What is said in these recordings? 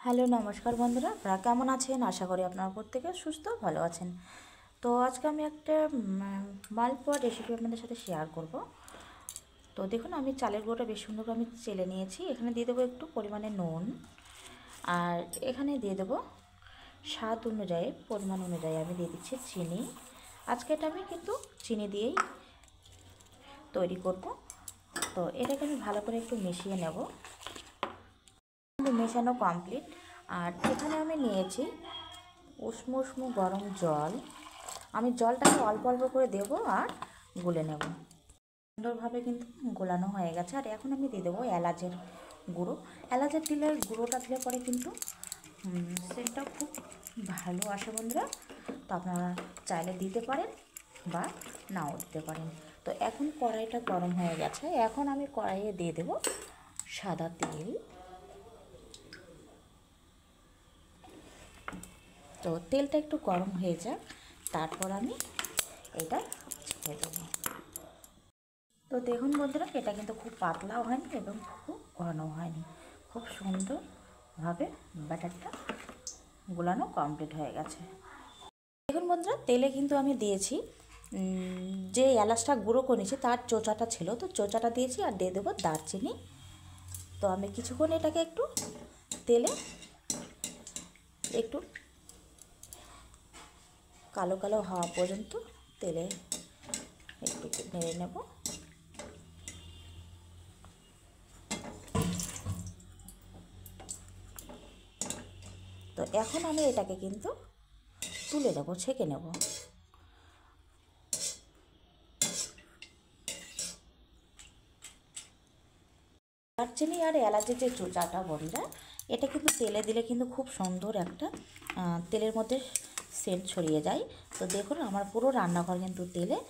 Hello নমস্কার বন্ধুরা, আপনারা কেমন আছেন? আশা করি আপনারা প্রত্যেকে সুস্থ ভালো আছেন। তো আজকে আমি একটা মালপোয়া রেসিপি আপনাদের সাথে শেয়ার করব। তো দেখুন, আমি চালের গুঁড়োটা বেশ সুন্দর করে আমি চেলে নিয়েছি। এখানে দিয়ে দেবো একটু পরিমাণে নুন, আর এখানে দিয়ে দেবো স্বাদ অনুযায়ী পরিমাণ অনুযায়ী আমি দিয়ে দিচ্ছি চিনি। আজকে এটা আমি কিন্তু চিনি দিয়েই তৈরি করব। তো এটাকে আমি ভালো করে একটু মিশিয়ে নেব। মেশানো কমপ্লিট। আর এখানে আমি নিয়েছি উষ্ণ উষ্ণ গরম জল। আমি জলটাকে অল্প অল্প করে দেবো আর গুলে নেব। সুন্দরভাবে কিন্তু গোলানো হয়ে গেছে। আর এখন আমি দিয়ে দেবো এলাচের গুঁড়ো। এলাচের গুঁড়োটা দিলে পরে কিন্তু সেন্টটা খুব ভালো আসে বন্ধুরা। তো আপনারা চাইলে দিতে পারেন বা নাও দিতে পারেন। তো এখন কড়াইটা গরম হয়ে গেছে। এখন আমি কড়াইয়ে দিয়ে দেবো সাদা তেল। তো তেলটা একটু গরম হয়ে যাক, তারপর আমি এটা ছেড়ে দেবো। তো দেখুন বন্ধুরা, এটা কিন্তু খুব পাতলাও হয়নি এবং খুব ঘন হয়নি, খুব সুন্দরভাবে ব্যাটারটা গোলানো কমপ্লিট হয়ে গেছে। দেখুন বন্ধুরা, তেলে কিন্তু আমি দিয়েছি যে এলাচটা গুঁড়ো করে নিয়েছি তার চোচাটা ছিল, তো চোচাটা দিয়েছি। আর দিয়ে দেবো দারচিনি। তো আমি কিছুক্ষণ এটাকে একটু তেলে একটু কালো কালো হওয়া পর্যন্ত তেলে একটু নেড়ে নেব। তো এখন আমি এটাকে কিন্তু তুলে নেব, ছেঁকে নেব। দারচিনি আর এলাচের যে চোচাটা বন্ধুরা, এটা কিন্তু তেলে দিলে কিন্তু খুব সুন্দর একটা তেলের মধ্যে সেন্ট ছড়িয়ে যায়। তো দেখুন, আমার পুরো রান্নাঘর কিন্তু তেলের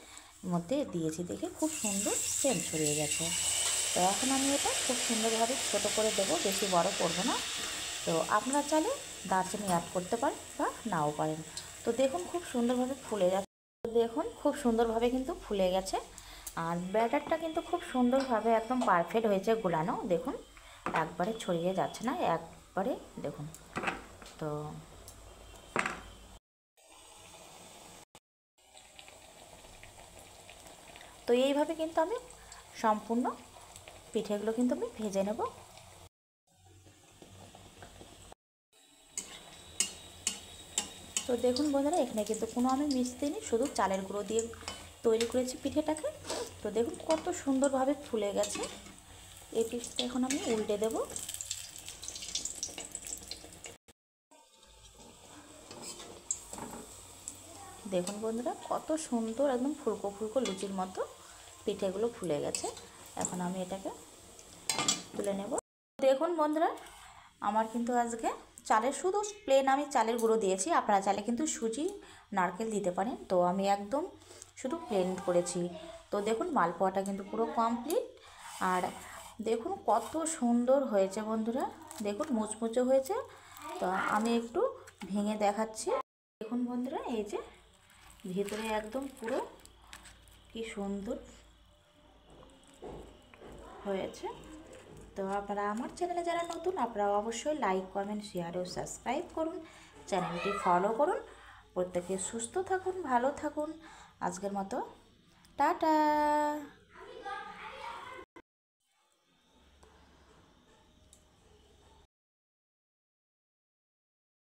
মধ্যে দিয়েছি, দেখে খুব সুন্দর সেন্ট ছড়িয়ে গেছে। তো এখন আমি এটা খুব সুন্দরভাবে ছোটো করে দেবো, বেশি বড় করবো না। তো আপনারা চাইলে দারচিনি অ্যাড করতে পারেন বা নাও পারেন। তো দেখুন, খুব সুন্দরভাবে ফুলে যাচ্ছে। দেখুন, খুব সুন্দরভাবে কিন্তু ফুলে গেছে। আর ব্যাটারটা কিন্তু খুব সুন্দরভাবে একদম পারফেক্ট হয়েছে গোলানো। দেখুন, একবারে ছড়িয়ে যাচ্ছে না, একবারে দেখুন। তো তো এইভাবে কিন্তু আমি সম্পূর্ণ পিঠেগুলো কিন্তু আমি ভেজে নেব। তো দেখুন বন্ধুরা, এখানে কিন্তু কোনো আমি মিশতে নিই, শুধু চালের গুঁড়ো দিয়ে তৈরি করেছি পিঠেটাকে। তো দেখুন কত সুন্দরভাবে ফুলে গেছে। এই পিঠটা এখন আমি উল্টে দেব। দেখুন বন্ধুরা, কত সুন্দর একদম ফুলকো ফুলকো লুচির মতো পিঠেগুলো ফুলে গেছে। এখন আমি এটাকে তুলে নেব। দেখুন বন্ধুরা, আমার কিন্তু আজকে শুধু প্লেন আমি চালের গুঁড়ো দিয়েছি। আপনারা চাইলে কিন্তু সুজি নারকেল দিতে পারেন। তো আমি একদম শুধু প্লেন করেছি। তো দেখুন, মালপোয়াটা কিন্তু পুরো কমপ্লিট। আর দেখুন কত সুন্দর হয়েছে বন্ধুরা, দেখুন মুচমুচে হয়েছে। তো আমি একটু ভেঙে দেখাচ্ছি। দেখুন বন্ধুরা, এই যে ভিতরে একদম পুরো কি সুন্দর হয়েছে। তো আপনারা আমার চ্যানেলে যারা নতুন, আপনারা অবশ্যই লাইক কমেন্ট শেয়ার ও সাবস্ক্রাইব করুন, চ্যানেলটি ফলো করুন। প্রত্যেকে সুস্থ থাকুন, ভালো থাকুন। আজকের মতো টাটা।